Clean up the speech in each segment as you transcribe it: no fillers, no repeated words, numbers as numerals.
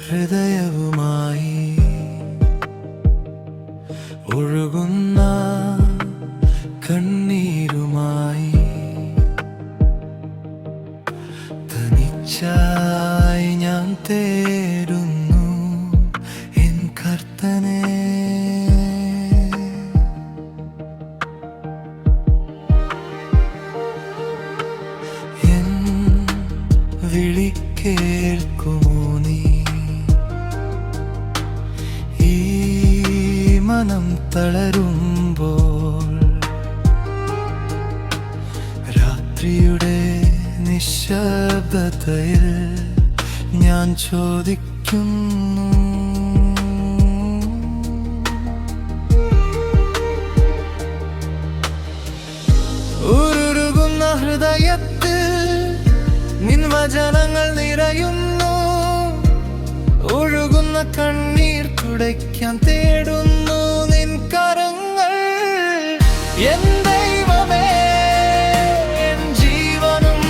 ഹൃദയവുമായി ഒഴുകുന്ന കണ്ണീരുമായി തനിച്ചായി ഞാൻ തേടുന്നു എൻ കർത്തനെ. എൻ വിളി കേൾക്കുമോ നീ? ഈ മനം തളരുമ്പോൾ രാത്രിയുടെ നിശബ്ദതയിൽ ഞാൻ ചോദിക്കുന്നു, ഉരുകുന്ന ഹൃദയത്തിൽ നിൻ വചനങ്ങൾ നിറയുന്നു. ഒഴുകുന്ന കണ്ണീർ തുടയ്ക്കാൻ തേടുന്നു നിൻ കരങ്ങൾ. എൻ ദൈവമേ, എൻ ജീവനും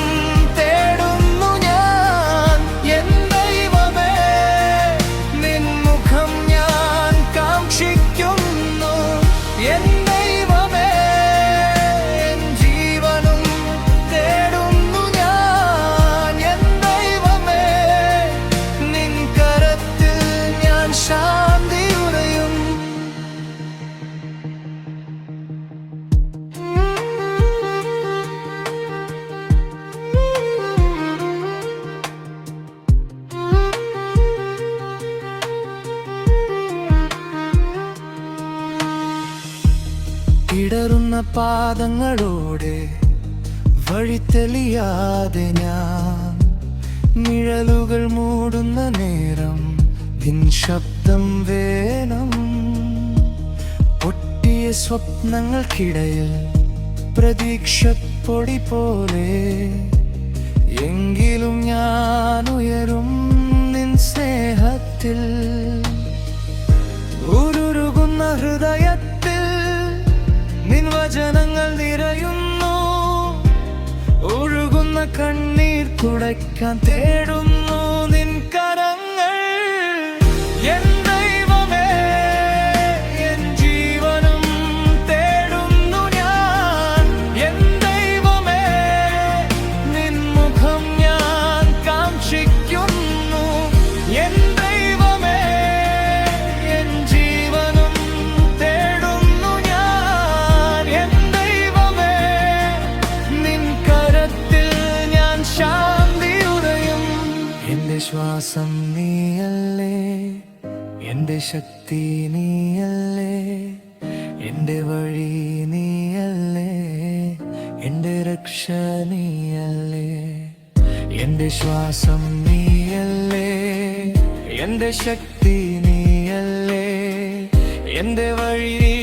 തേടുന്നു ഞാൻ. എൻ ദൈവമേ, നിൻ മുഖം ഞാൻ കാക്ഷിക്കുന്നു. എൻ ദൈവമേ, എൻ ജീവനും തേടുന്നു ഞാൻ. എൻ ദൈവമേ, നിൻ കരത്തിൽ ഞാൻ ശാന്തി ഉറയും. ഇടറുന്ന പാദങ്ങളോടെ വഴി തെളിയാതെ ഞാൻ നിഴലുകൾ മൂടുന്ന നേരം നിൻ ശബ്ദം വേണം. പൊട്ടിയ സ്വപ്നങ്ങൾക്കിടയിൽ പ്രതീക്ഷപ്പൊടി പോലെ എങ്കിലും ഞാൻ ഉയരും നിൻ സ്നേഹത്തിൽ. ഉരുകുന്ന ഹൃദയത്തിൽ നിൻ വചനങ്ങൾ നിറയുന്നു. ഒഴുകുന്ന കണ്ണീർ തുടയ്ക്കാൻ തേടുന്നു നിൻ കരങ്ങൾ. എൻ ദൈവമേ, എൻ ജീവനും തേടുന്നു ഞാൻ. എൻ ദൈവമേ, നിൻ മുഖം ഞാൻ കാക്ഷിക്കുന്നു. എൻ ദൈവമേ, എൻ ജീവനും തേടുന്നു ഞാൻ. എൻ ദൈവമേ, നിൻ കരത്തിൽ ഞാൻ ശാന്തി ഉറയും. എന്റെ ശ്വാസം നീയല്ലേ, എന്റെ ശക്തി നീയല്ലേ, എന്റെ വഴി നീയല്ലേ, എന്റെ രക്ഷ നീയല്ലേ. എന്റെ ശ്വാസം നീയല്ലേ, എന്റെ ശക്തി നീയല്ലേ, എന്റെ വഴി